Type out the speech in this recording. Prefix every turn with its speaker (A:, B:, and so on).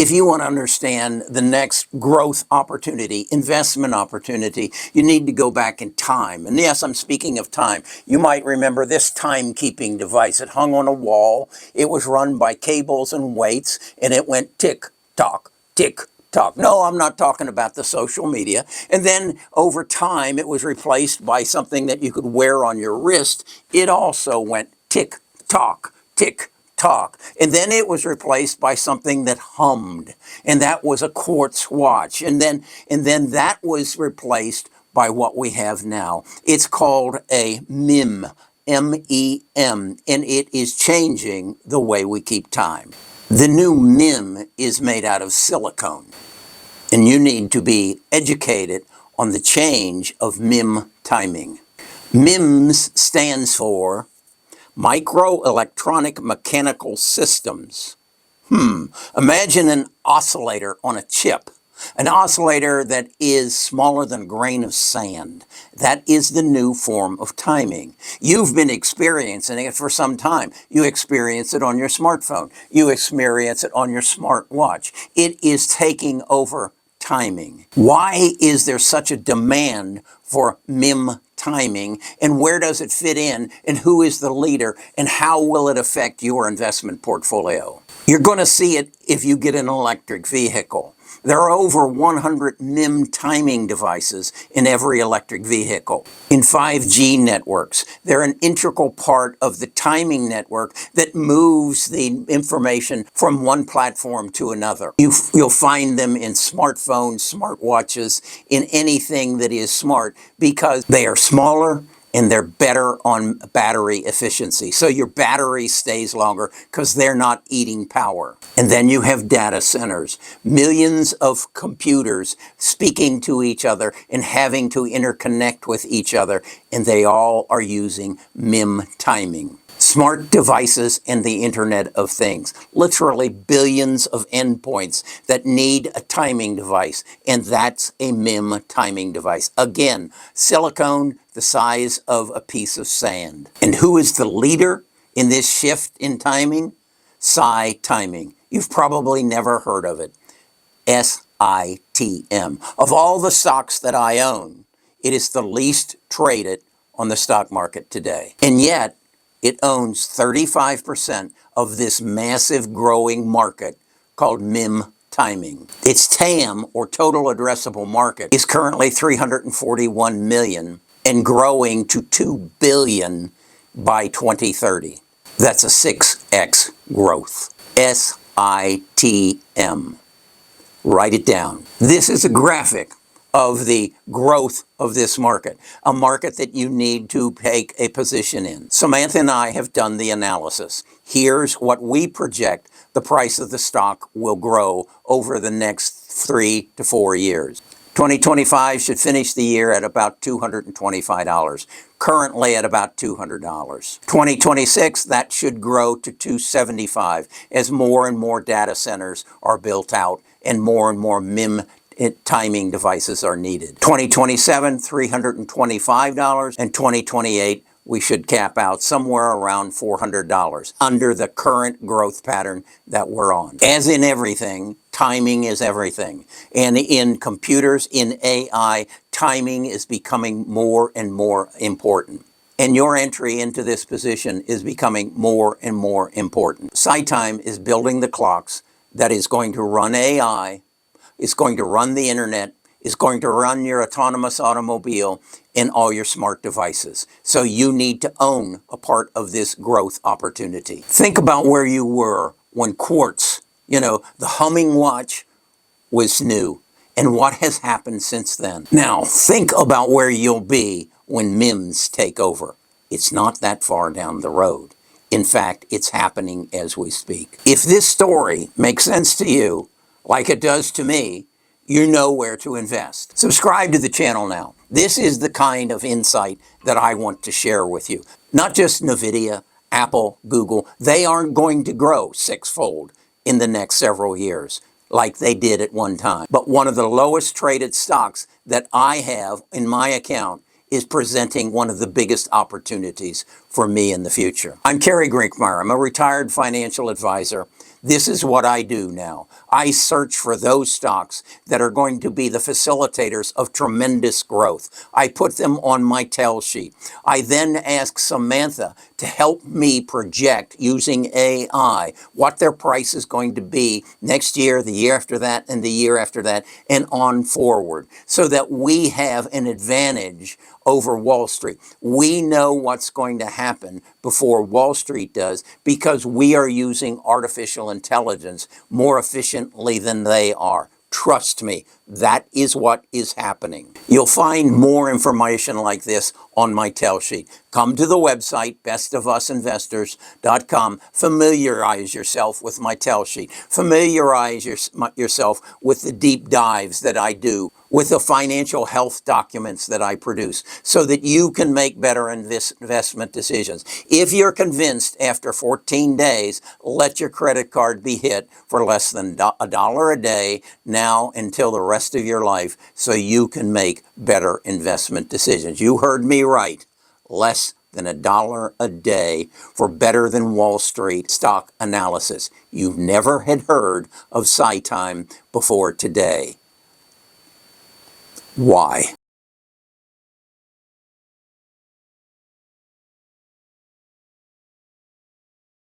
A: If you want to understand the next growth opportunity, investment opportunity, you need to go back in time. And yes, I'm speaking of time. You might remember this timekeeping device. It hung on a wall. It was run by cables and weights, and it went tick tock, tick tock. No, I'm not talking about the social media. And then over time, it was replaced by something that you could wear on your wrist. It also went tick tock, tick talk. And then it was replaced by something that hummed, and that was a quartz watch. And then that was replaced by what we have now. It's called a MIM, M-E-M, and it is changing the way we keep time. The new MIM is made out of silicone, and you need to be educated on the change of MIM timing. MIMS stands for Microelectronic Mechanical Systems. Imagine an oscillator on a chip. An oscillator that is smaller than a grain of sand. That is the new form of timing. You've been experiencing it for some time. You experience it on your smartphone. You experience it on your smartwatch. It is taking over timing. Why is there such a demand for MIM timing, and where does it fit in, and who is the leader, and how will it affect your investment portfolio? You're going to see it if you get an electric vehicle. There are over 100 MIM timing devices in every electric vehicle. In 5G networks, they're an integral part of the timing network that moves the information from one platform to another. You'll find them in smartphones, smartwatches, in anything that is smart, because they are smaller and they're better on battery efficiency. So your battery stays longer because they're not eating power. And then you have data centers, millions of computers speaking to each other and having to interconnect with each other, and they all are using MIM timing. Smart devices and the Internet of Things. Literally billions of endpoints that need a timing device, and that's a MIM timing device. Again, silicone the size of a piece of sand. And who is the leader in this shift in timing? SiTiming. You've probably never heard of it. SITM. Of all the stocks that I own, it is the least traded on the stock market today. And yet, it owns 35% of this massive growing market called MIM timing. Its TAM, or total addressable market, is currently 341 million and growing to 2 billion by 2030. That's a 6x growth. SITM. Write it down. This is a graphic of the growth of this market, a market that you need to take a position in. Samantha and I have done the analysis. Here's what we project the price of the stock will grow over the next 3 to 4 years. 2025 should finish the year at about $225, currently at about $200. 2026, that should grow to $275 as more and more data centers are built out and more MIM timing devices are needed. 2027, $325, and 2028, we should cap out somewhere around $400 under the current growth pattern that we're on. As in everything, timing is everything. And in computers, in AI, timing is becoming more and more important. And your entry into this position is becoming more and more important. SiTime is building the clocks that is going to run AI, is going to run the internet, is going to run your autonomous automobile and all your smart devices. So you need to own a part of this growth opportunity. Think about where you were when quartz, the humming watch, was new, and what has happened since then. Now, think about where you'll be when MIMS take over. It's not that far down the road. In fact, it's happening as we speak. If this story makes sense to you, like it does to me, you know where to invest. Subscribe to the channel now. This is the kind of insight that I want to share with you. Not just NVIDIA, Apple, Google. They aren't going to grow sixfold in the next several years like they did at one time. But one of the lowest traded stocks that I have in my account is presenting one of the biggest opportunities for me in the future. I'm Kerry Grinkmeyer. I'm a retired financial advisor. This is what I do now. I search for those stocks that are going to be the facilitators of tremendous growth. I put them on my tell sheet. I then ask Samantha to help me project using AI what their price is going to be next year, the year after that, and the year after that, and on forward, so that we have an advantage over Wall Street. We know what's going to happen before Wall Street does because we are using artificial intelligence more efficiently than they are. Trust me, that is what is happening. You'll find more information like this on my tell sheet. Come to the website, bestofusinvestors.com. Familiarize yourself with my tell sheet. Familiarize yourself with the deep dives that I do, with the financial health documents that I produce, so that you can make better investment decisions. If you're convinced after 14 days, let your credit card be hit for less than $1 a day now until the rest of your life, so you can make better investment decisions. You heard me right. Less than $1 a day for better than Wall Street stock analysis. You've never had heard of SiTime before today. Why?